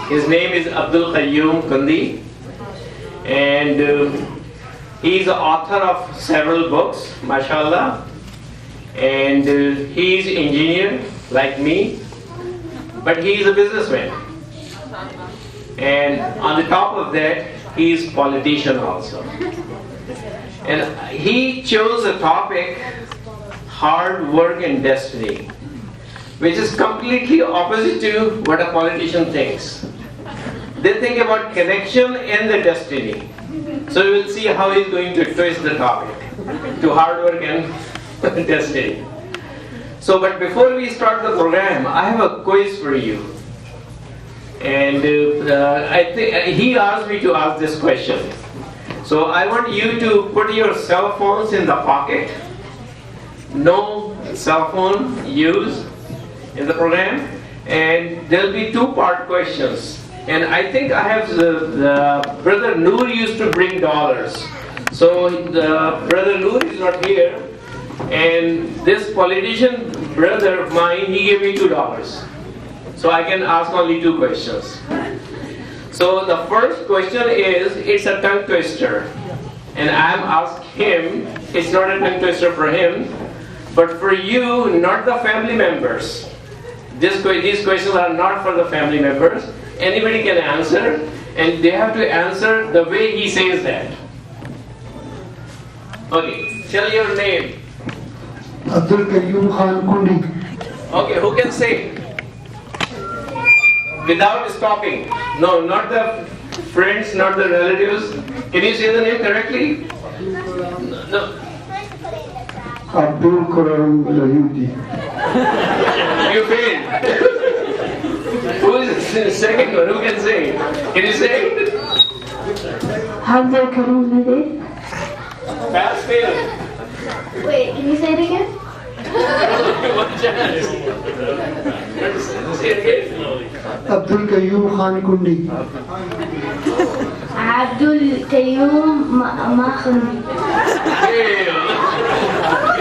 His name is Abdul Quayyum Kundi, and he's the author of several books, mashallah. And he's engineer like me, but he's a businessman. And on the top of that, he's politician also. And he chose a topic, hard work and destiny, which is completely opposite to what a politician thinks. They think about connection and the destiny. So we'll see how he's going to twist the topic to hard work and destiny. So, but before we start the program, I have a quiz for you. And I think he asked me to ask this question. So I want you to put your cell phones in the pocket. No cell phone use in the program. And there'll be two-part questions. And I think I have the brother Noor used to bring dollars. So the brother Noor is not here. And this politician brother of mine, he gave me $2. So I can ask only two questions. So the first question is, it's a tongue twister. And I'm asking him, it's not a tongue twister for him, but for you, not the family members. These questions are not for the family members. Anybody can answer, and they have to answer the way he says that. Okay, tell your name. Abdul Quayyum Kundi. Okay, who can say? Without stopping. No, not the friends, not the relatives. Can you say the name correctly? No. Abdul Quayyum. You failed. Who is the second one? Who can say? Can you say? Abdul Quayyum. Pass, fail. Wait, can you say it again? One chance. Say it again. Abdul Quayyum Kundi. Abdul Quayyum Kundi. Fail.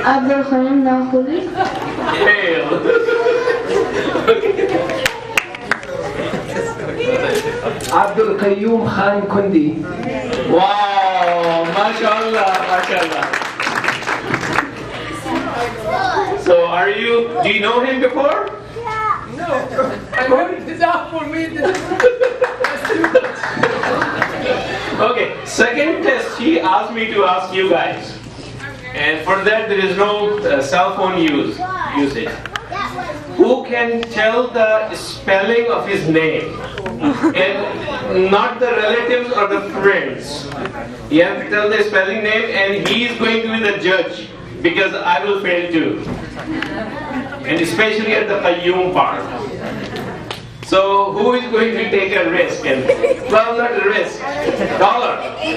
Abdul Quayyum Kundi. Fail. Abdul Quayyum Khan Kundi. Wow, mashallah, mashallah. So do you know him before? No, I heard this out for me. Okay, second test he asked me to ask you guys. And for that there is no cell phone usage. Who can tell the spelling of his name? And not the relatives or the friends. You have to tell the spelling name, and he is going to be the judge, because I will fail too. And especially at the Qayyum part. So who is going to take a risk? And well, not a risk, $1.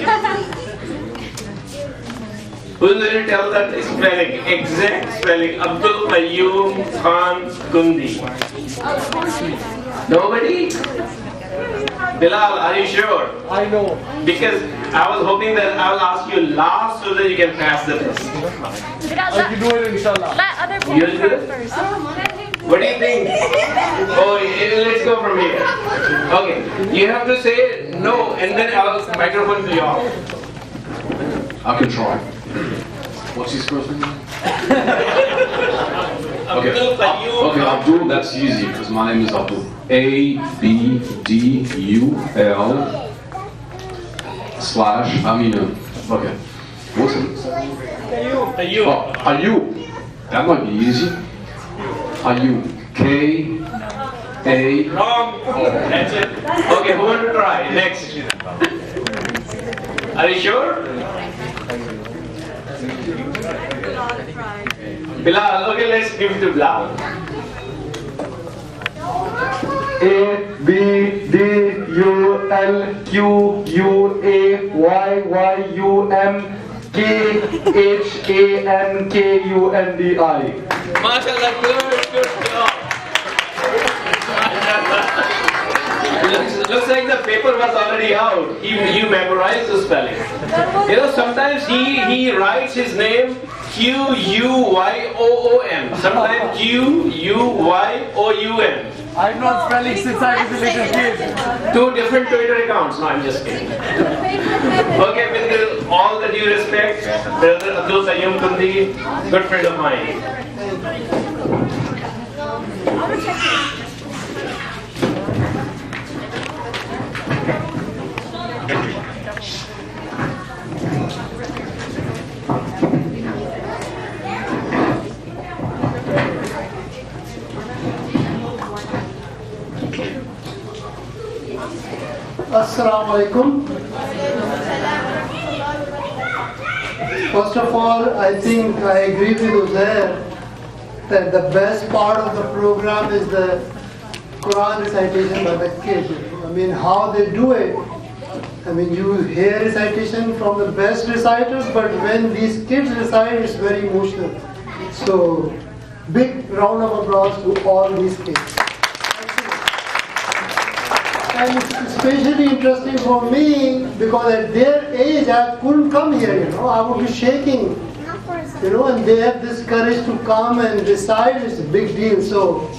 Who is going to tell that spelling, exact spelling? Abdul Quayyum Khan Kundi. Nobody? Bilal, are you sure? I know. Because I was hoping that I will ask you last so that you can pass the test. I can do it, inshallah. Let other people You'll do it? first. What do you think? Oh, let's go from here. Okay, you have to say no, and then I'll microphone will be off. I can try. What's his first name? Abdul Quayyum. Okay, Abdul, that's easy because my name is Abdul. ABDUL/Amina. Okay. What's it? Qayyum. Oh, Ayub. That might be easy. Ayub. K-A. Wrong. That's it. Okay, who want to try? Next. Are you sure? Bilal. Okay, let's give it to Bilal. ABDULQUYUM MashaAllah, good job. Looks like the paper was already out. You memorized the spelling. You know, sometimes he writes his name Quyoum. Sometimes Quyoum. I've known spelling since I was a little kid. 2 different Twitter accounts. No, I'm just kidding. Okay, with all the due respect, Brother Abdul Quayyum Kundi, good friend of mine. Assalamu alaikum. First of all, I think I agree with Uzair that the best part of the program is the Quran recitation by the kids. I mean, how they do it. I mean, you hear recitation from the best reciters, but when these kids recite, it's very emotional. So, big round of applause to all these kids. And it's especially interesting for me because at their age I couldn't come here, I would be shaking, and they have this courage to come and recite. It's a big deal. So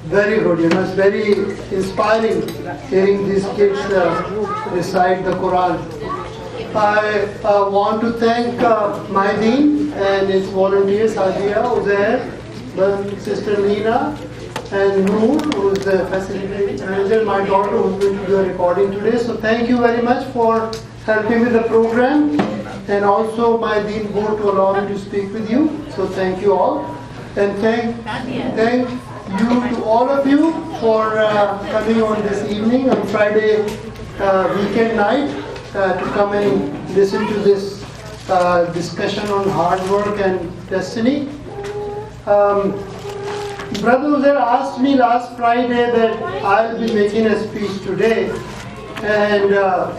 very good, it's very inspiring hearing these kids recite the Quran. I want to thank my dean and its volunteers, Sadia, Uzair, Sister Leena, and Noor, who is the facility manager, my daughter, who is going to do a recording today. So thank you very much for helping with the program, and also my dean board to allow me to speak with you. So thank you all, and thank you to all of you for coming on this evening on Friday weekend night to come and listen to this discussion on hard work and destiny. Brother Uzair asked me last Friday that I'll be making a speech today, and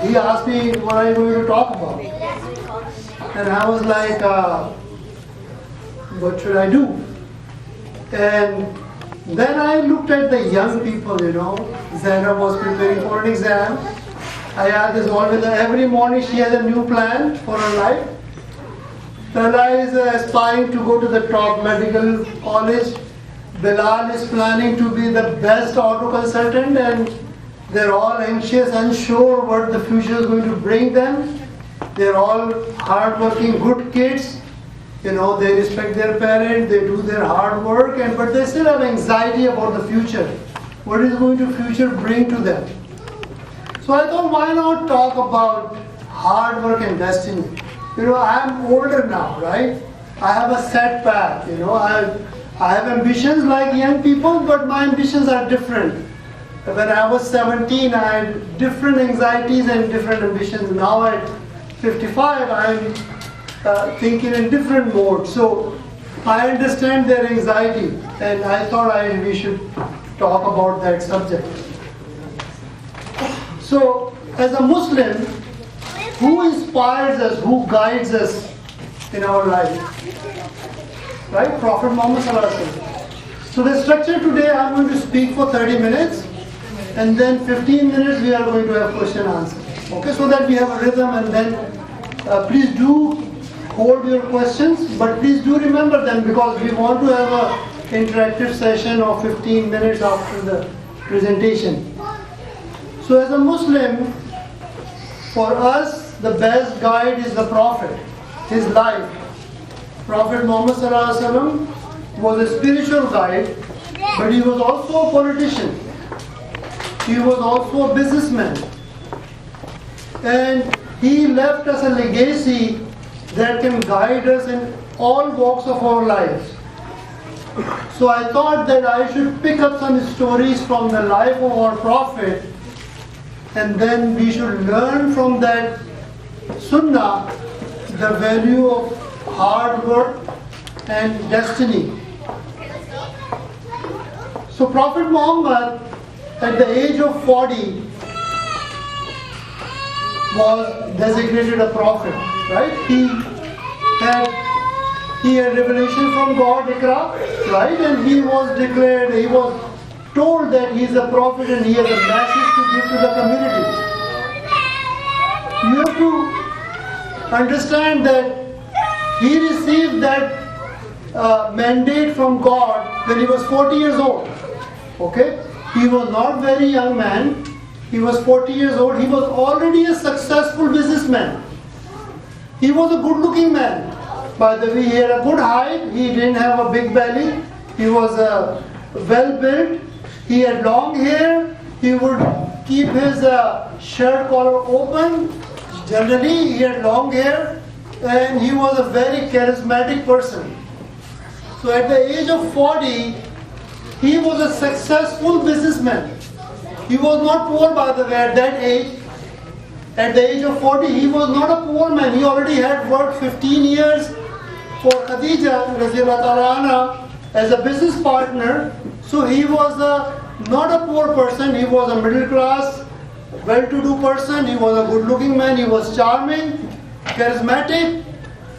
he asked me what I'm going to talk about. And I was like, what should I do? And then I looked at the young people, Zara was preparing for an exam. Ayad is always, every morning she has a new plan for her life. Tala is aspiring to go to the top medical college. Bilal is planning to be the best auto consultant, and they're all anxious, unsure what the future is going to bring them. They're all hard-working, good kids. They respect their parents, they do their hard work, but they still have anxiety about the future. What is going to future bring to them? So I thought, why not talk about hard work and destiny? I'm older now, right? I have a set path, I have ambitions like young people, but my ambitions are different. When I was 17, I had different anxieties and different ambitions. Now at 55, I'm thinking in different modes. So I understand their anxiety, and I thought we should talk about that subject. So as a Muslim, who inspires us, who guides us in our life? Right? Prophet Muhammad Sallallahu Alaihi Wasallam. So the structure today, I'm going to speak for 30 minutes, and then 15 minutes we are going to have question and answer. Okay, so that we have a rhythm, and then please do hold your questions, but please do remember them, because we want to have an interactive session of 15 minutes after the presentation. So as a Muslim, for us, the best guide is the Prophet, his life. Prophet Muhammad Sallallahu Alaihi Wasallam was a spiritual guide, but he was also a politician. He was also a businessman. And he left us a legacy that can guide us in all walks of our lives. So I thought that I should pick up some stories from the life of our Prophet, and then we should learn from that Sunnah the value of hard work and destiny. So Prophet Muhammad, at the age of 40, was designated a prophet, right? He had revelation from God, Ikra, right? And he was declared, he was told that he is a prophet and he has a message to give to the community. You have to understand that he received that mandate from God when he was 40 years old. Okay? He was not very young man. He was 40 years old. He was already a successful businessman. He was a good-looking man. By the way, he had a good height. He didn't have a big belly. He was well-built. He had long hair. He would keep his shirt collar open. Generally, he had long hair. And he was a very charismatic person. So at the age of 40, he was a successful businessman. He was not poor, by the way, at that age. At the age of 40, he was not a poor man. He already had worked 15 years for Khadija radiallahu ta'ala anha as a business partner. So he was not a poor person. He was a middle class, well-to-do person. He was a good-looking man. He was charming, charismatic.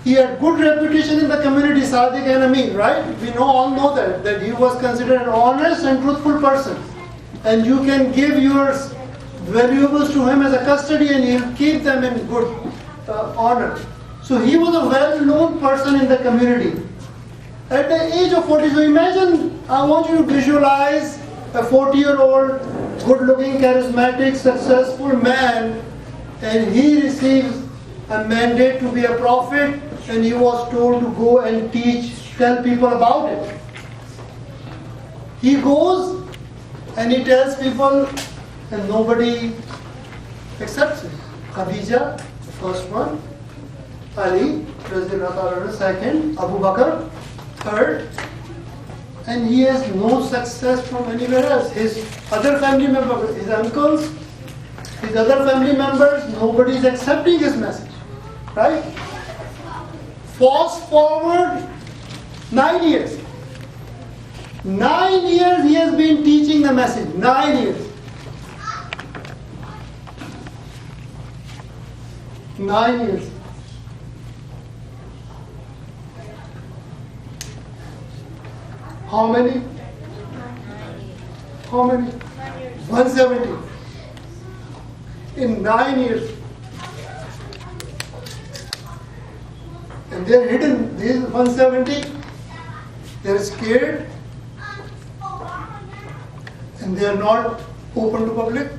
He had good reputation in the community, Sadiq and Amin, right? We all know that he was considered an honest and truthful person. And you can give your valuables to him as a custody and he'll keep them in good honor. So he was a well-known person in the community. At the age of 40, so imagine, I want you to visualize a 40-year-old, good-looking, charismatic, successful man, and he receives a mandate to be a prophet, and he was told to go and teach, tell people about it. He goes and he tells people, and nobody accepts it. Khadija, the first one, Ali, the second, Abu Bakr, third, and he has no success from anywhere else. His other family members, his uncles, his other family members, nobody is accepting his message. Right? Fast forward 9 years. 9 years he has been teaching the message. 9 years. 9 years. How many? How many? 170. In 9 years. And they are hidden, these 170, they are scared and they are not open to public.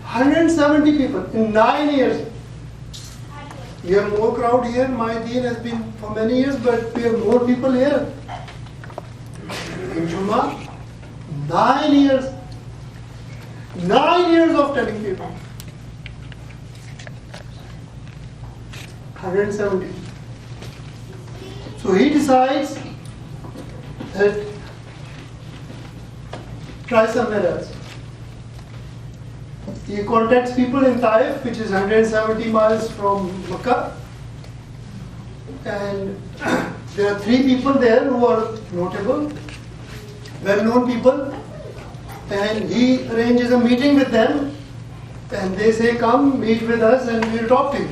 170 people in 9 years. We have more crowd here, my deen has been for many years, but we have more people here. In Jummah, 9 years. 9 years of telling people. 170. So he decides that try somewhere else. He contacts people in Taif, which is 170 miles from Makkah. And there are 3 people there who are notable, well-known people. And he arranges a meeting with them. And they say, come meet with us and we'll talk to you.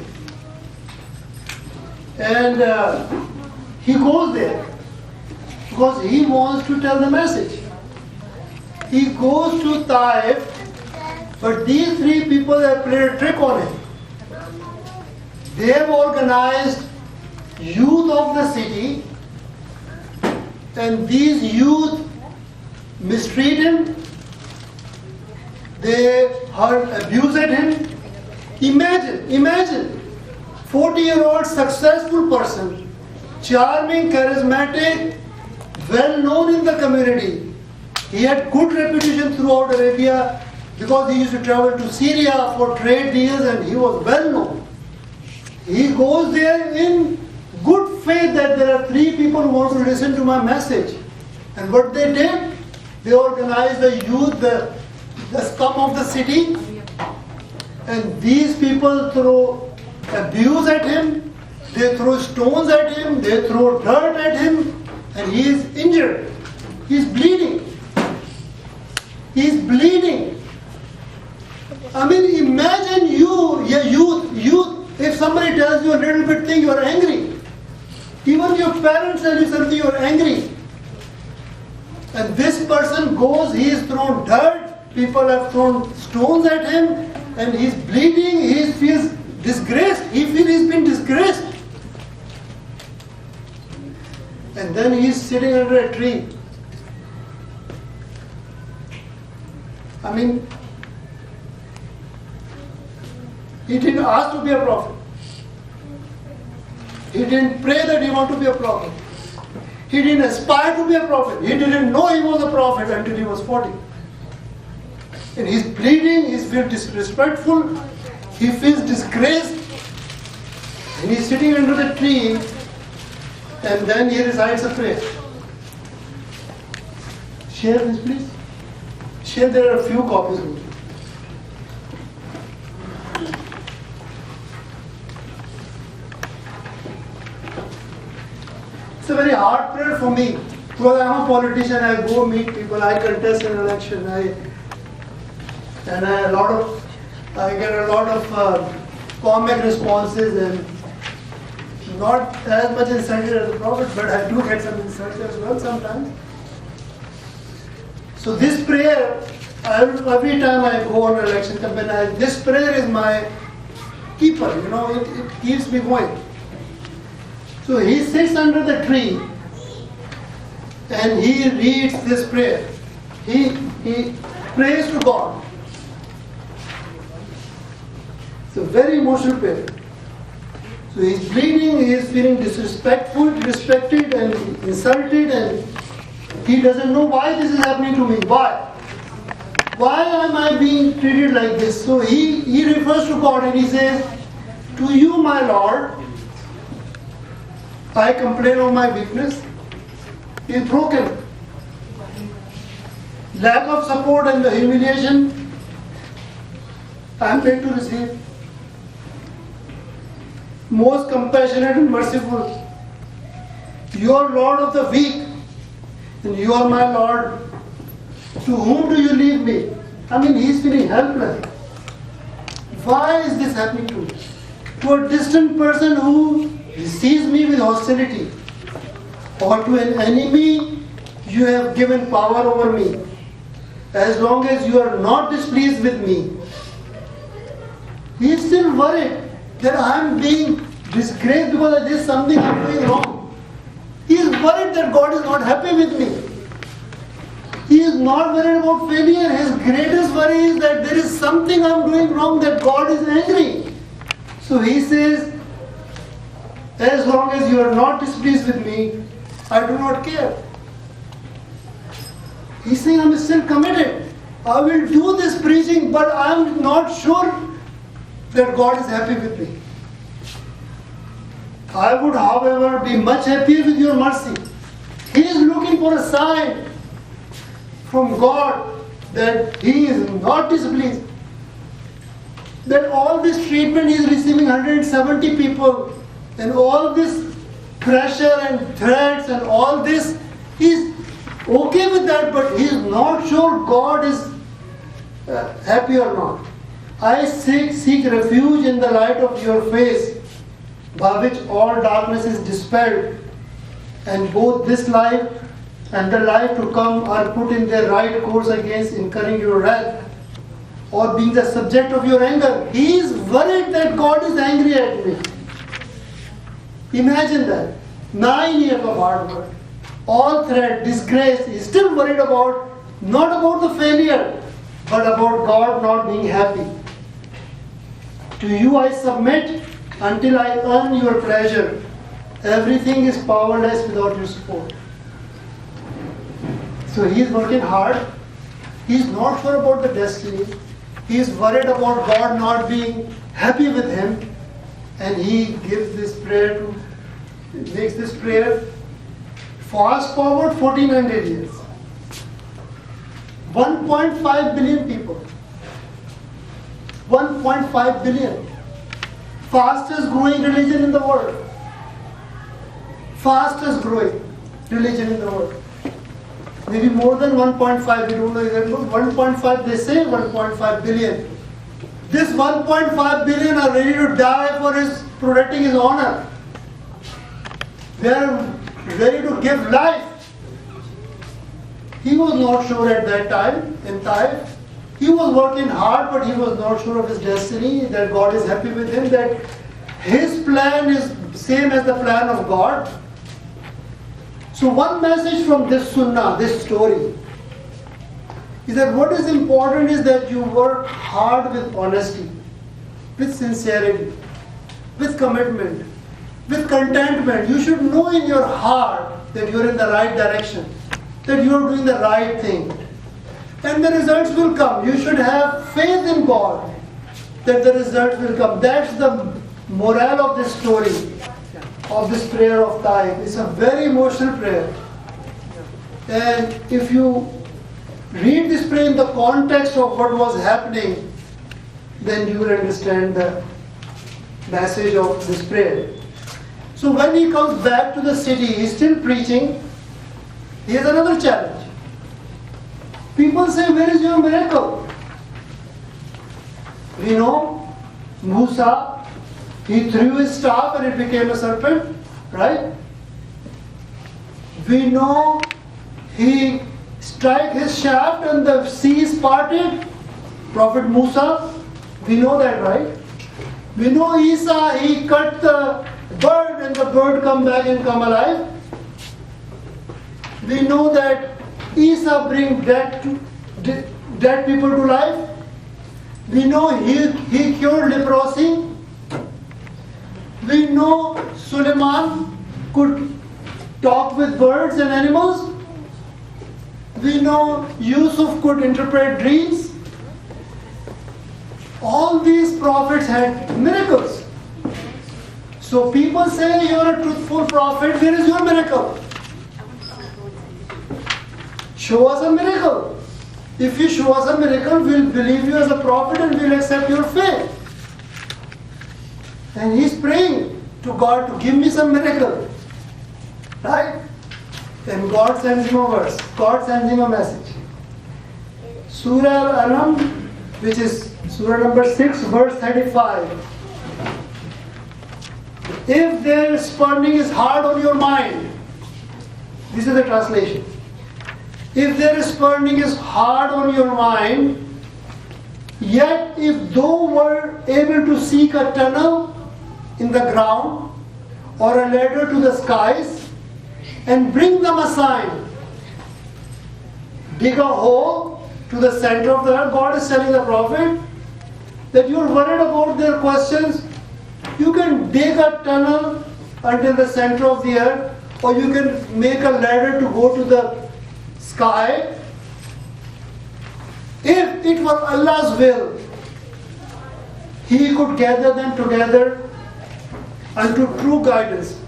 And he goes there because he wants to tell the message. He goes to Taif, but these 3 people have played a trick on him. They have organized youth of the city, and these youth mistreat him. They abuse him. Imagine. 40-year-old successful person, charming, charismatic, well known in the community. He had good reputation throughout Arabia because he used to travel to Syria for trade deals and he was well known. He goes there in good faith that there are 3 people who want to listen to my message. And what they did, they organized the youth, the scum of the city, and these people throw abuse at him, they throw stones at him, they throw dirt at him, and he is injured. He is bleeding. He is bleeding. I mean, imagine youth, if somebody tells you a little bit thing, you are angry. Even your parents tell you something, you are angry. And this person goes, he is thrown dirt, people have thrown stones at him, and he is bleeding, he feels disgraced, he feels he's been disgraced. And then he is sitting under a tree. I mean, he didn't ask to be a prophet. He didn't pray that he wanted to be a prophet. He didn't aspire to be a prophet. He didn't know he was a prophet until he was 40. And he's bleeding, he feels disrespectful, he feels disgraced, and he's sitting under the tree, and then he recites a prayer. Share this, please. Share, there are a few copies of it. It's a very hard prayer for me, because I'm a politician, I go meet people, I contest an election, I get a lot of comic responses and not as much insulted as the prophet, but I do get some insults as well sometimes. So this prayer, every time I go on an election campaign, this prayer is my keeper, it keeps me going. So he sits under the tree and he reads this prayer. He prays to God. It's a very emotional prayer. So he's bleeding, he is feeling disrespected and insulted, and he doesn't know why this is happening to me. Why? Why am I being treated like this? So he refers to God and he says, "To you, my Lord, I complain of my weakness. He is broken. Lack of support and the humiliation I am made to receive. Most compassionate and merciful. You are Lord of the weak, and you are my Lord. To whom do you leave me?" I mean, he is feeling helpless. Why is this happening to me? To a distant person who sees me with hostility, or to an enemy, you have given power over me. As long as you are not displeased with me. He is still worried that I am being disgraced because there is something I am doing wrong. He is worried that God is not happy with me. He is not worried about failure. His greatest worry is that there is something I am doing wrong, that God is angry. So he says, as long as you are not displeased with me, I do not care. He's saying, I'm still committed. I will do this preaching, but I'm not sure that God is happy with me. I would, however, be much happier with your mercy. He is looking for a sign from God that he is not displeased. That all this treatment he is receiving, 170 people, and all this pressure and threats and all this, he is okay with that, but he is not sure God is happy or not. I seek refuge in the light of your face, by which all darkness is dispelled, and both this life and the life to come are put in their right course against incurring your wrath, or being the subject of your anger. He is worried that God is angry at me. Imagine that. 9 years of hard work, all threat, disgrace, he is still worried about, not about the failure, but about God not being happy. To you I submit until I earn your pleasure. Everything is powerless without your support. So he is working hard. He is not sure about the destiny. He is worried about God not being happy with him. And he gives this prayer makes this prayer. Fast forward 1400 years. 1.5 billion people. 1.5 billion. Fastest growing religion in the world. Fastest growing religion in the world. Maybe more than 1.5, we don't know exactly. 1.5, they say 1.5 billion. This 1.5 billion are ready to die for protecting his honor. They are ready to give life. He was not sure at that time, in time. He was working hard, but he was not sure of his destiny, that God is happy with him, that his plan is same as the plan of God. So one message from this sunnah, this story, He said, what is important is that you work hard with honesty, with sincerity, with commitment, with contentment. You should know in your heart that you're in the right direction, that you're doing the right thing. And the results will come. You should have faith in God that the results will come. That's the morale of this story, of this prayer of tithe. It's a very emotional prayer. And if you read this prayer in the context of what was happening, then you will understand the message of this prayer. So when he comes back to the city, he's still preaching. He has another challenge. People say, where is your miracle? We know Musa, he threw his staff and it became a serpent, right? We know he struck his shaft and the seas parted. Prophet Musa, we know that, right? We know Isa, he cut the bird and the bird come back and come alive. We know that Isa brings dead people to life. We know he cured leprosy. We know Suleiman could talk with birds and animals. We know Yusuf could interpret dreams. All these prophets had miracles. So people say, you're a truthful prophet, where is your miracle? Show us a miracle. If you show us a miracle, we'll believe you as a prophet and we'll accept your faith. And he's praying to God to give me some miracle. Right? Then God sends him a verse. God sends him a message. Surah Al-Anam, which is Surah number 6, verse 35. If their spurning is hard on your mind, this is the translation. If their spurning is hard on your mind, yet if thou were able to seek a tunnel in the ground or a ladder to the skies and bring them a sign, dig a hole to the center of the earth. God is telling the prophet that you're worried about their questions. You can dig a tunnel until the center of the earth, or you can make a ladder to go to the sky. If it were Allah's will, He could gather them together unto true guidance.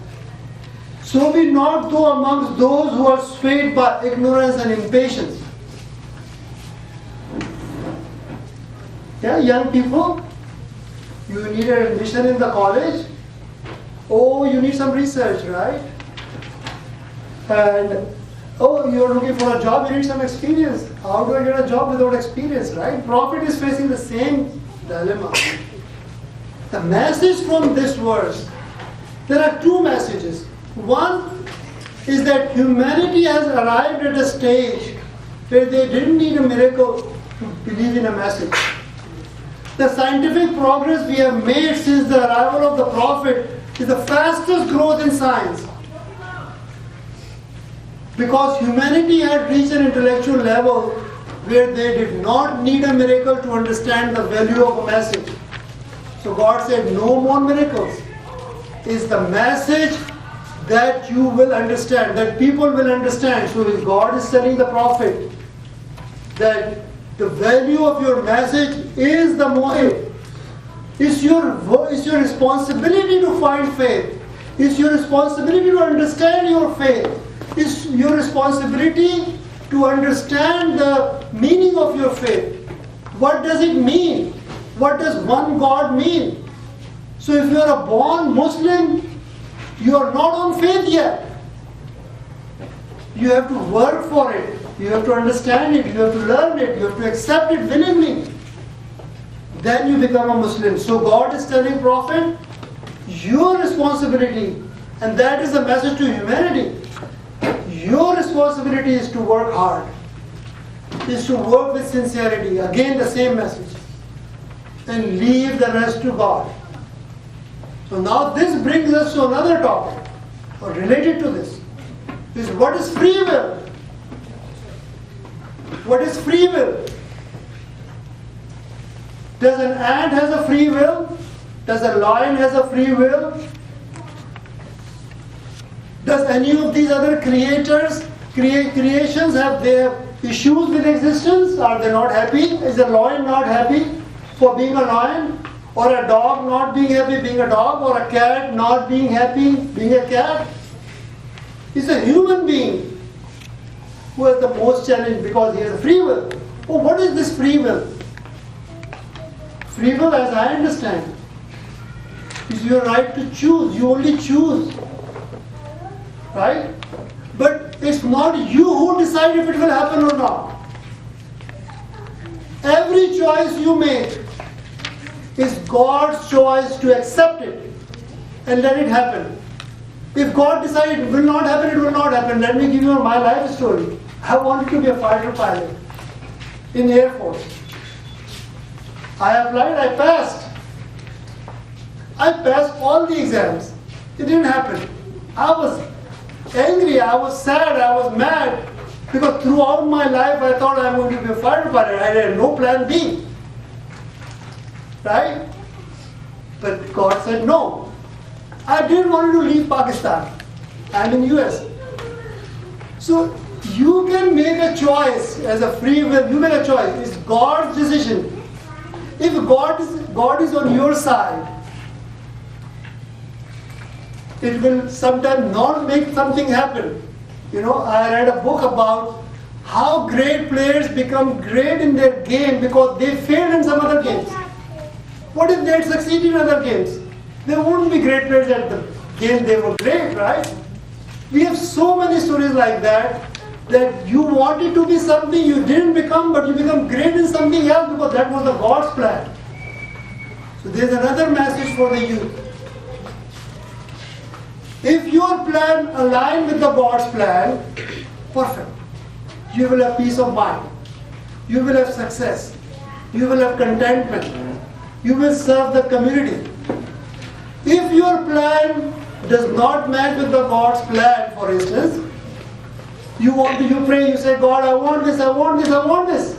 So be not thou amongst those who are swayed by ignorance and impatience. Yeah, young people, you need an admission in the college. Oh, you need some research, right? And oh, you're looking for a job, you need some experience. How do I get a job without experience, right? Prophet is facing the same dilemma. The message from this verse, there are two messages. One is that humanity has arrived at a stage where they didn't need a miracle to believe in a message. The scientific progress we have made since the arrival of the Prophet is the fastest growth in science. Because humanity had reached an intellectual level where they did not need a miracle to understand the value of a message. So God said, no more miracles. It's the message that you will understand, that people will understand. So if God is telling the prophet that the value of your message is the motive. It's your responsibility to find faith. It's your responsibility to understand your faith. It's your responsibility to understand the meaning of your faith. What does it mean? What does one God mean? So if you are a born Muslim, you are not on faith yet. You have to work for it. You have to understand it. You have to learn it. You have to accept it willingly. Then you become a Muslim. So God is telling Prophet, your responsibility, and that is the message to humanity. Your responsibility is to work hard, is to work with sincerity. Again, the same message. And leave the rest to God. So now this brings us to another topic, or related to this, is what is free will? What is free will? Does an ant has a free will? Does a lion has a free will? Does any of these other creations have their issues with existence? Are they not happy? Is a lion not happy for being a lion? Or a dog not being happy being a dog? Or a cat not being happy being a cat? It's a human being who has the most challenge because he has a free will. Oh, what is this free will? Free will, as I understand, is your right to choose. You only choose. Right? But it's not you who decide if it will happen or not. Every choice you make is God's choice to accept it and let it happen. If God decides it will not happen, it will not happen. Let me give you my life story. I wanted to be a fighter pilot in Air Force. I applied, I passed. I passed all the exams. It didn't happen. I was angry, I was sad, I was mad. Because throughout my life I thought I'm going to be a fighter pilot. I had no plan B. Right? But God said no. I didn't want to leave Pakistan. I'm in US. So you can make a choice as a free will. You make a choice. It's God's decision. If God is on your side, it will sometimes not make something happen. You know, I read a book about how great players become great in their game because they failed in some other games. What if they had succeeded in other games? They wouldn't be great players at the game they were great, right? We have so many stories like that you wanted to be something you didn't become, but you become great in something else because that was the God's plan. So there's another message for the youth. If your plan aligns with the God's plan, perfect. You will have peace of mind. You will have success. You will have contentment. You will serve the community. If your plan does not match with the God's plan, for instance, you pray, you say, God, I want this, I want this, I want this.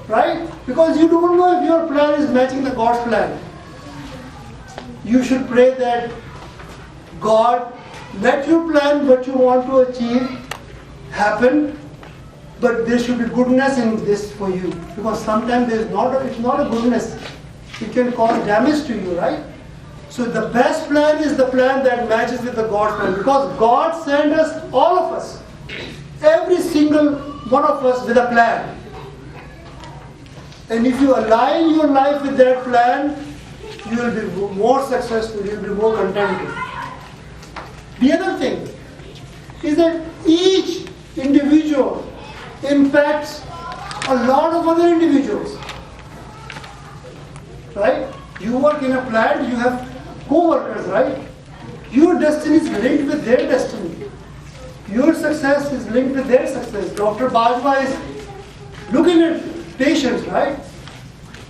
Right? Because you don't know if your plan is matching the God's plan. You should pray that, God, let your plan, what you want to achieve, happen, but there should be goodness in this for you. Because sometimes it's not a goodness. It can cause damage to you, right? So the best plan is the plan that matches with the God's plan. Because God sent us, all of us, every single one of us with a plan. And if you align your life with that plan, you will be more successful, you will be more contented. The other thing is that each individual impacts a lot of other individuals. Right? You work in a plant, you have co-workers, right? Your destiny is linked with their destiny. Your success is linked with their success. Dr. Bajwa is looking at patients, right?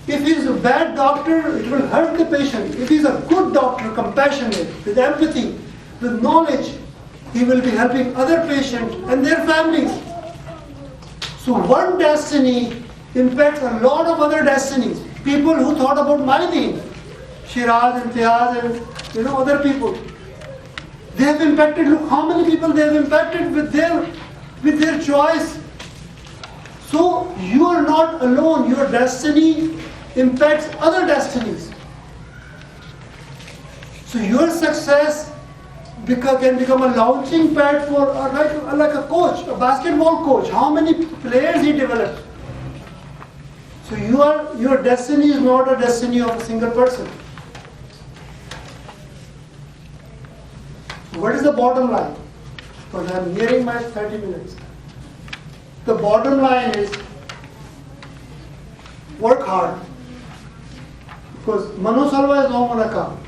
If he is a bad doctor, it will hurt the patient. If he is a good doctor, compassionate, with empathy, with knowledge, he will be helping other patients and their families. So one destiny impacts a lot of other destinies. People who thought about my name, Shiraz and Tiaz and other people. They have impacted, look how many people they have impacted with their choice. So you are not alone. Your destiny impacts other destinies. So your success can become a launching pad for like a coach, a basketball coach. How many players he developed? So your destiny is not a destiny of a single person. What is the bottom line? Because I am nearing my 30 minutes. The bottom line is work hard. Because Manosalva is not going to come.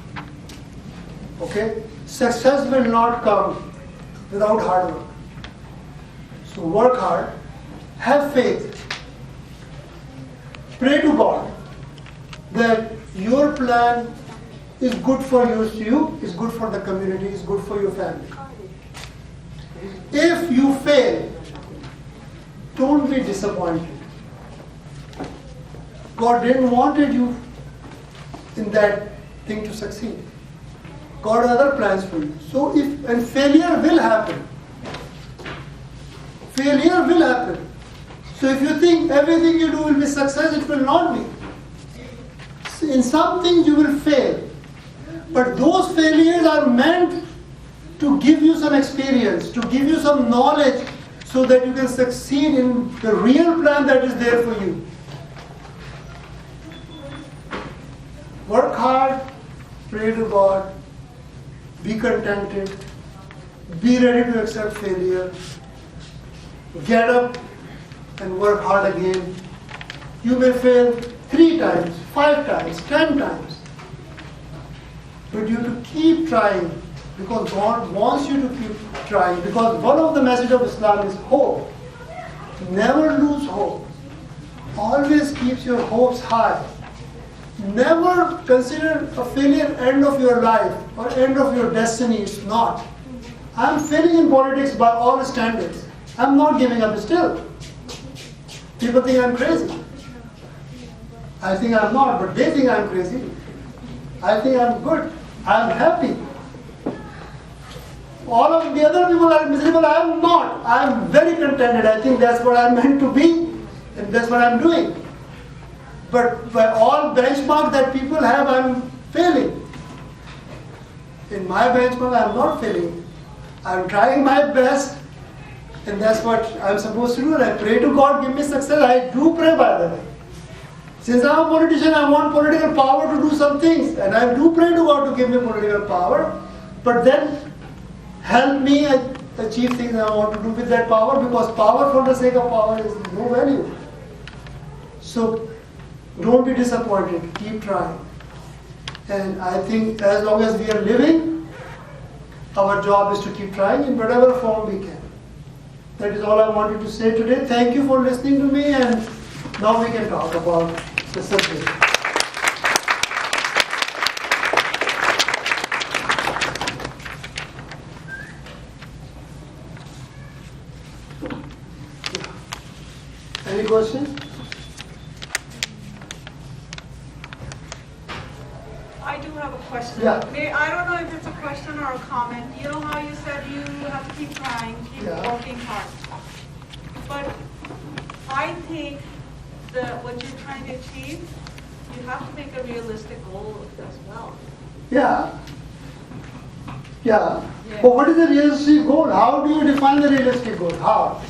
Okay? Success will not come without hard work. So work hard, have faith, pray to God that your plan is good for you, is good for the community, is good for your family. If you fail to don't be disappointed. God didn't wanted you in that thing to succeed. God has other plans for you. So and failure will happen. Failure will happen. So if you think everything you do will be success, it will not be. In some things you will fail. But those failures are meant to give you some experience, to give you some knowledge so that you can succeed in the real plan that is there for you. Work hard, pray to God, be contented, be ready to accept failure, get up and work hard again. You may fail 3 times, 5 times, 10 times. But you have to keep trying because God wants you to keep trying. Because one of the messages of Islam is hope. Never lose hope. Always keep your hopes high. Never consider a failure end of your life or end of your destiny. It's not. I'm failing in politics by all standards. I'm not giving up still. People think I'm crazy. I think I'm not, but they think I'm crazy. I think I'm good. I'm happy. All of the other people are miserable. I'm not. I'm very contented. I think that's what I'm meant to be, and that's what I'm doing. But by all benchmark that people have, I'm failing. In my benchmark, I'm not failing. I'm trying my best, and that's what I'm supposed to do. And I pray to God, give me success. I do pray, by the way. Since I'm a politician, I want political power to do some things. And I do pray to God to give me political power. But then help me achieve things I want to do with that power, because power for the sake of power is no value. So don't be disappointed. Keep trying. And I think as long as we are living, our job is to keep trying in whatever form we can. That is all I wanted to say today. Thank you for listening to me, and now we can talk about the subject. Any questions? I do have a question. Yeah. I don't know if it's a question or a comment. You know how you said you have to keep trying, keep working hard. But I think that what you're trying to achieve, you have to make a realistic goal as well. Yeah. But what is the realistic goal? How do you define the realistic goal? How?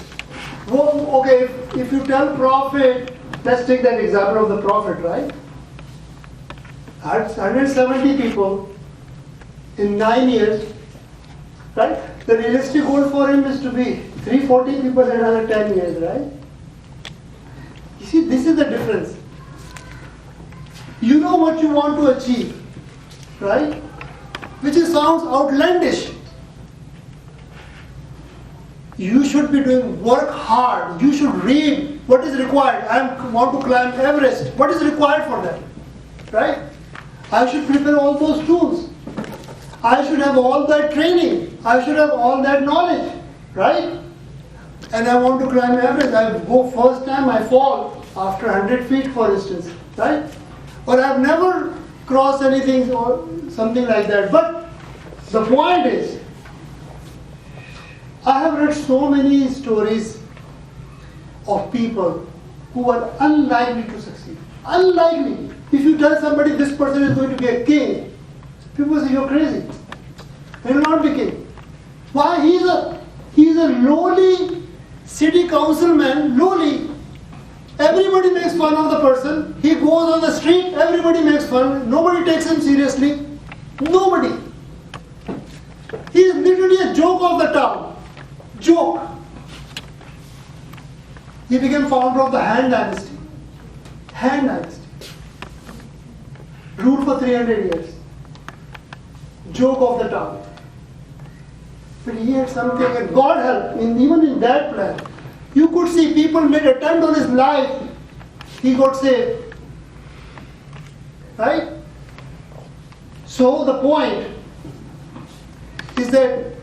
Well, okay, if you tell prophet, let's take that example of the prophet, right? 170 people in 9 years, right? The realistic goal for him is to be 340 people in another 10 years, right? You see, this is the difference. You know what you want to achieve, right? Which sounds outlandish. You should be doing work hard. You should read what is required. I want to climb Everest. What is required for that, right? I should prepare all those tools. I should have all that training. I should have all that knowledge, right? And I want to climb Everest. I go first time, I fall after 100 feet, for instance, right? Or I've never crossed anything or something like that. But the point is, I have read so many stories of people who are unlikely to succeed. Unlikely. If you tell somebody this person is going to be a king, people say you're crazy. He will not be king. Why? He's a lowly city councilman, lowly. Everybody makes fun of the person. He goes on the street, everybody makes fun. Nobody takes him seriously. Nobody. He is literally a joke of the town. Joke. He became founder of the Han Dynasty. Han Dynasty. Ruled for 300 years. Joke of the town. But he had something, and God help, even in that plan. You could see people made attempt on his life. He got saved. Right? So the point is that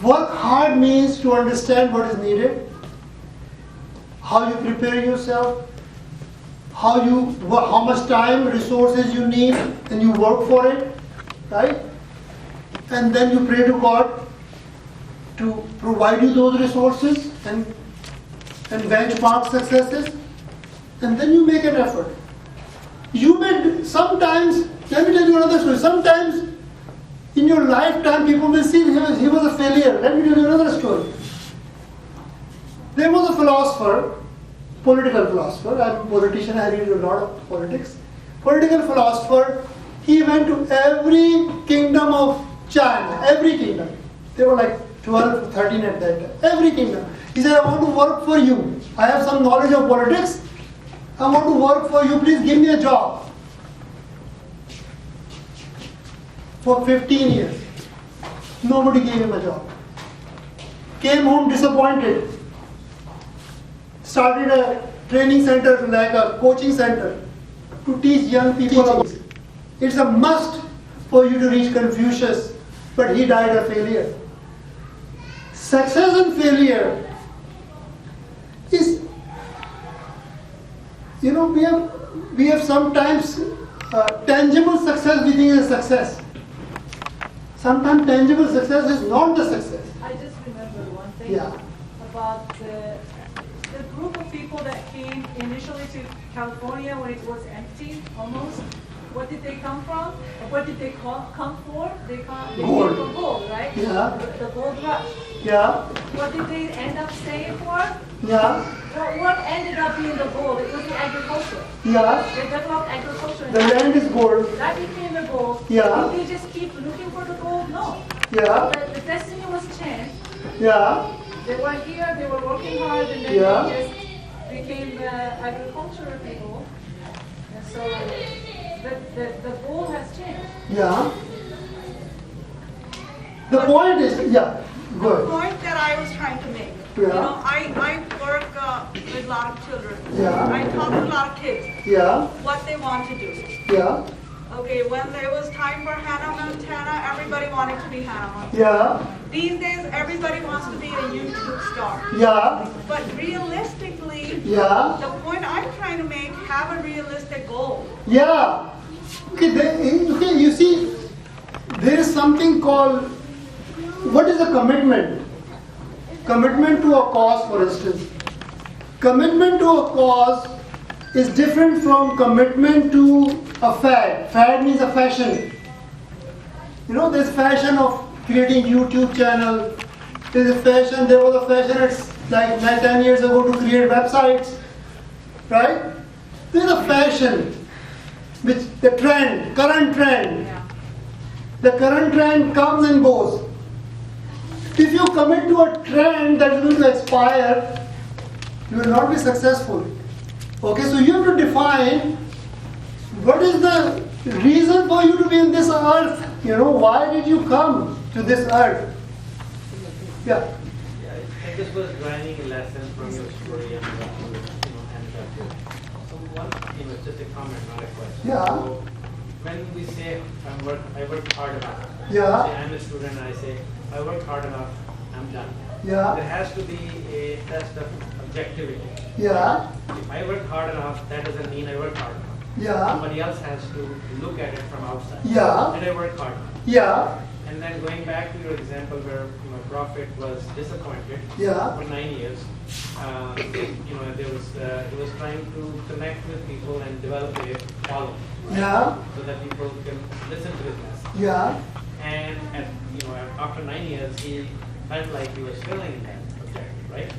work hard means to understand what is needed, how you prepare yourself, how much time, resources you need, and you work for it, right? And then you pray to God to provide you those resources and benchmark successes, and then you make an effort. You may sometimes, let me tell you another story. Sometimes in your lifetime, people will see he was a failure. Let me tell you another story. There was a philosopher, political philosopher. I'm a politician, I read a lot of politics. Political philosopher, he went to every kingdom of China, every kingdom. There were like 12, 13 at that time. Every kingdom. He said, I want to work for you. I have some knowledge of politics. I want to work for you. Please give me a job. For 15 years. Nobody gave him a job. Came home disappointed. Started a training center, like a coaching center, to teach young people. It's a must for you to reach Confucius, but he died a failure. Success and failure is, we have sometimes tangible success we think is success. Sometimes tangible success is not the success. I just remembered one thing about the group of people that came initially to California when it was empty almost. What did they come from? What did they come for? They came from gold, right? Yeah. The gold rush. Yeah. What did they end up staying for? Yeah. What ended up being the gold? It was the agriculture. Yeah. They developed agriculture. The land is gold. That became the gold. Yeah. Did they just keep looking for the gold? No. Yeah. The destiny was changed. Yeah. They were here, they were working hard, and then they just became agricultural people. And so the goal has changed. Yeah. The point is, go ahead. The point that I was trying to make. Yeah. I work with a lot of children. Yeah. I talk to a lot of kids. Yeah. What they want to do. Yeah. Okay, when there was time for Hannah Montana, everybody wanted to be Hannah Montana. Yeah. These days, everybody wants to be a YouTube star. Yeah. But realistically, Yeah. the point I'm trying to make, have a realistic goal. Yeah. Okay, you see, there is something called, what is a commitment? Commitment to a cause, for instance. Commitment to a cause is different from commitment to a fad. Fad means a fashion. There's fashion of creating YouTube channel. There was a fashion like 10 years ago to create websites. Right? There's a fashion. Which the trend, current trend. The current trend comes and goes. If you commit to a trend that is going to expire, you will not be successful. Okay, so you have to define what is the reason for you to be in this earth. Why did you come to this earth? Yeah. I just was learning a lesson from your story and so one, just a comment, not a question. Yeah. So when we say I work hard enough. Yeah. Say I'm a student and I say I work hard enough, I'm done. Yeah. There has to be a test of objectivity. Yeah. If I work hard enough, that doesn't mean I work hard enough. Yeah. Somebody else has to look at it from outside. Yeah. And I work hard enough. Yeah. And then going back to your example where Prophet was disappointed for 9 years, he was trying to connect with people and develop a following, so that people can listen to his message. Yeah. And after 9 years, he felt like he was failing in that objective, right?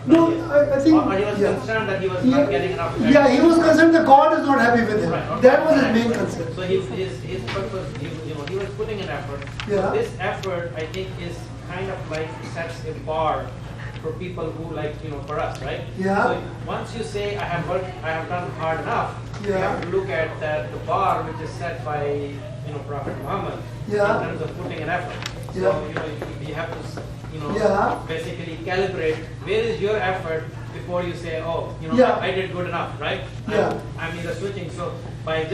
No, I think. Or he was concerned that he was not getting enough. Yeah, he was concerned that God is not happy with him. Right, okay. That was his main concern. So his purpose, he was putting an effort. Yeah. This effort, I think, is kind of like sets a bar for people who for us, right? Yeah. So once you say I have done hard enough, you Yeah. have to look at the bar which is set by Prophet Muhammad in terms of putting an effort. Yeah. So you have to Yeah. basically calibrate where is your effort before you say, Yeah. I did good enough, right? Yeah. I'm either switching. So by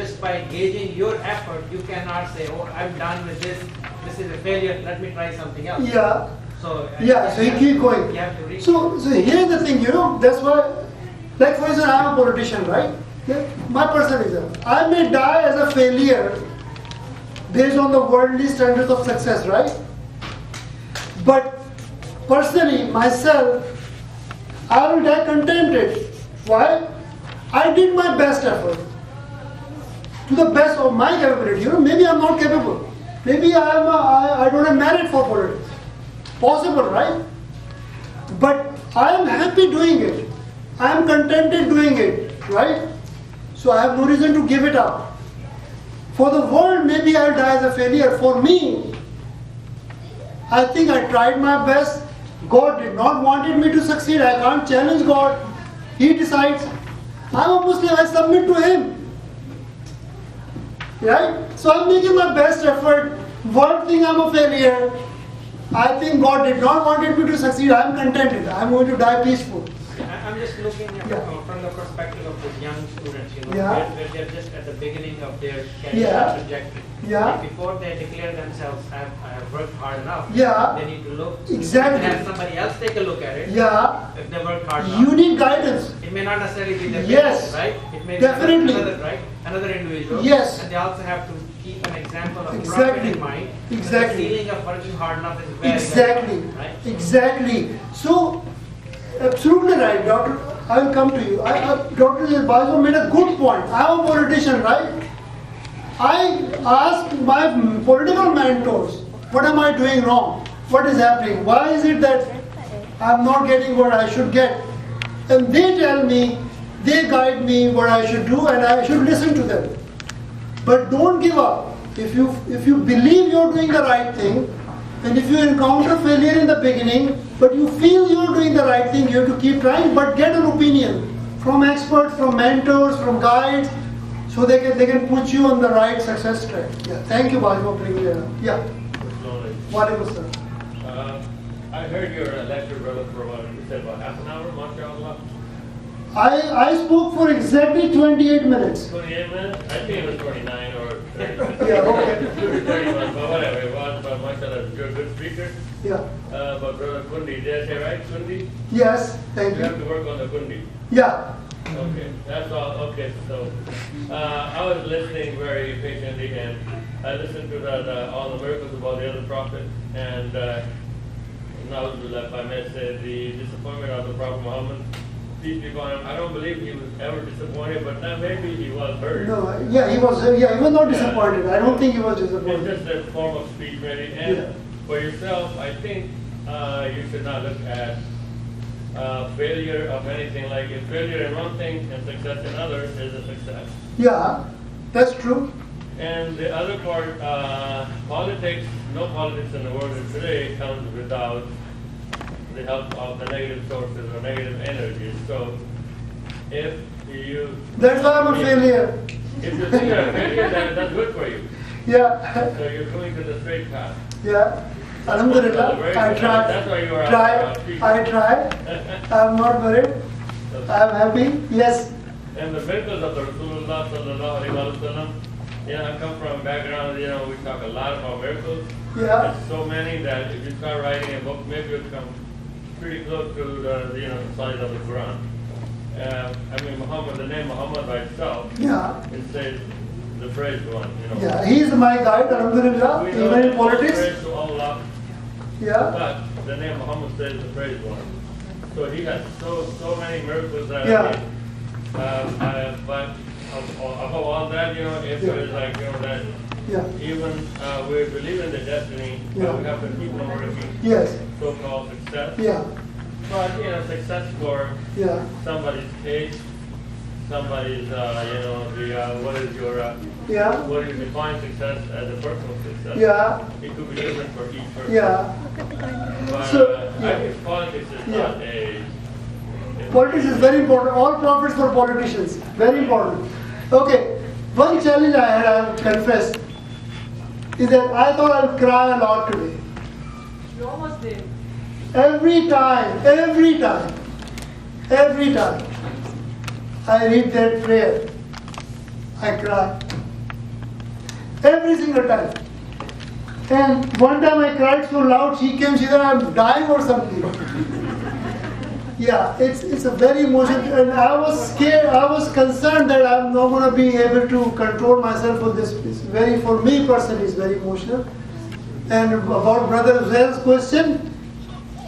gauging your effort, you cannot say, I'm done with this. This is a failure. Let me try something else. Yeah. So So you keep going. You have to reach. So here's the thing, that's why Like for instance, I am a politician, right? Yeah, my personal example. I may die as a failure based on the worldly standards of success, right? But personally, myself, I will die contented. Why? I did my best effort to the best of my capability. Maybe I'm not capable. Maybe I don't have merit for politics. Possible, right? But I am happy doing it. I am contented doing it, right? So I have no reason to give it up. For the world, maybe I'll die as a failure. For me, I think I tried my best. God did not wanted me to succeed. I can't challenge God. He decides. I'm a Muslim, I submit to Him. Right? So I'm making my best effort. One thing I'm a failure. I think God did not wanted me to succeed. I'm contented. I'm going to die peaceful. I'm just looking at from the perspective of the young students, where they're just at the beginning of their career trajectory. Yeah. Before they declare themselves, I have worked hard enough, they need to look. Exactly. Have somebody else take a look at it. Yeah. If they work hard enough. You need guidance. It may not necessarily be their Yes. parents, right? It may Definitely. be another individual. Yes. And they also have to keep an example of Exactly. profit in mind. Exactly. The feeling of working hard enough is very, Exactly. very right? Exactly. So, absolutely right, Doctor. I will come to you. Dr. Bajo made a good point. I am a politician, right? I asked my political mentors, what am I doing wrong? What is happening? Why is it that I'm not getting what I should get? And they tell me, they guide me what I should do, and I should listen to them. But don't give up. If you believe you're doing the right thing, and if you encounter failure in the beginning, but you feel you're doing the right thing, you have to keep trying, but get an opinion from experts, from mentors, from guides, so they can put you on the right success track. Yeah. Thank you, Bhai, for bringing that up. Yeah. Walaikum salam. I heard your lecture, brother, for about, you said about half an hour, mashallah. I spoke for exactly 28 minutes. 28 minutes? I think it was 29 or 30. Yeah, okay. 31, but whatever it was, but mashallah, you're a good speaker. Yeah. But brother Kundi, did I say right, Kundi? Yes, thank You have you. to work on the Kundi. Yeah. Okay, that's all. Okay, so I was listening very patiently, and I listened to all the miracles about the other prophet, and now if I may say, the disappointment of the Prophet Muhammad, peace be upon him. I don't believe he was ever disappointed, but now maybe he was hurt. No, yeah, he was not disappointed. I don't think he was disappointed. It's just a form of speech, really. And for yourself, I think you should not look at failure of anything. Like if failure in one thing and success in others is a success. Yeah, that's true. And the other part, politics, no politics in the world today comes without the help of the negative sources or negative energies. So if you... That's why I'm a failure. If you think you're a failure, then that's good for you. Yeah. So you're going to the straight path. Yeah. Alhamdulillah, I tried. That's why you are I tried. I'm not worried. I'm happy. Yes. And the miracles of the Rasulullah sallallahu alaihi wasallam. I come from a background, we talk a lot about miracles. Yeah. There's so many that if you start writing a book, maybe you'll come pretty close to the size of the Quran. Muhammad, the name Muhammad by itself, it says the praised one. Yeah, he is my guide, alhamdulillah, even in politics. Praise to Allah. Yeah. But the name Muhammad says the praised one. So he has so many miracles that but above all that, if it is like, that even we believe in the destiny, but we have to keep on working, so-called success. Yeah. But, success for somebody's case, somebody's, what is your, what do you define success as a personal success? Yeah. It could be different for each person. Yeah. But I think politics is not a... Politics is very important. All profits for politicians. Very important. Okay. One challenge I had, I confess, is that I thought I would cry a lot today. You almost did. Every time I read that prayer, I cry. Every single time. And one time I cried so loud, she came, she said, I'm dying or something. Yeah, it's a very emotional, and I was scared, I was concerned that I'm not going to be able to control myself for this. It's very, for me personally, it's very emotional. And about Brother Zair's question,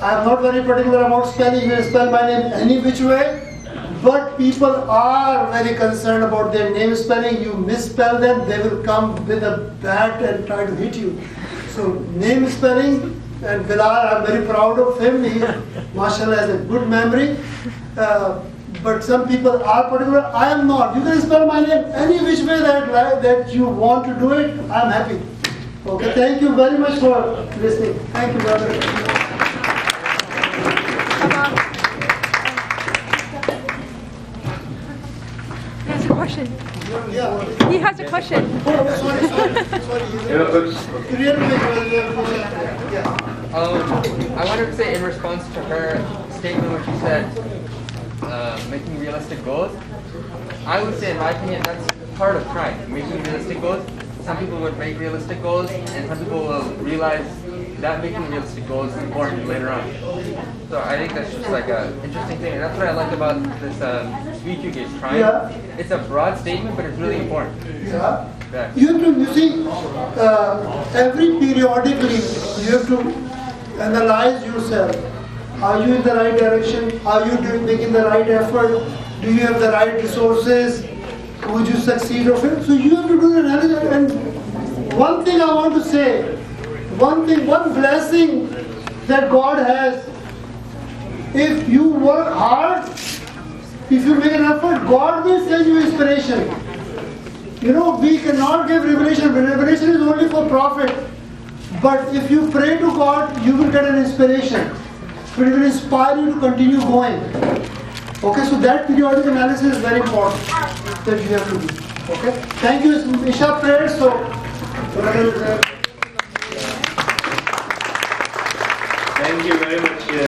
I'm not very particular about spelling. You can spell my name any which way. But people are very concerned about their name spelling. You misspell them, they will come with a bat and try to hit you. So name spelling, and Bilal, I'm very proud of him. He, mashallah, has a good memory. But some people are particular. I am not. You can spell my name any which way that you want to do it. I'm happy. Okay, thank you very much for listening. Thank you, brother. Question. He has a question. Sorry. I wanted to say in response to her statement when she said making realistic goals, I would say in my opinion that's part of trying. Making realistic goals. Some people would make realistic goals and some people will realize that making realistic goals is important later on. So I think that's just like an interesting thing. And that's what I like about this speech you gave, trying. Yeah. It's a broad statement, but it's really important. Yeah. Yeah. You see, every periodically you have to analyze yourself. Are you in the right direction? Are you making the right effort? Do you have the right resources? Would you succeed or fail? So you have to do the analysis. And one thing I want to say, one blessing that God has, if you work hard, if you make an effort, God will send you inspiration. You know, we cannot give revelation. Revelation is only for prophet. But if you pray to God, you will get an inspiration. It will inspire you to continue going. Okay, so that periodic analysis is very important that you have to do. Okay, thank you. Isha prayer. So, Thank you very much.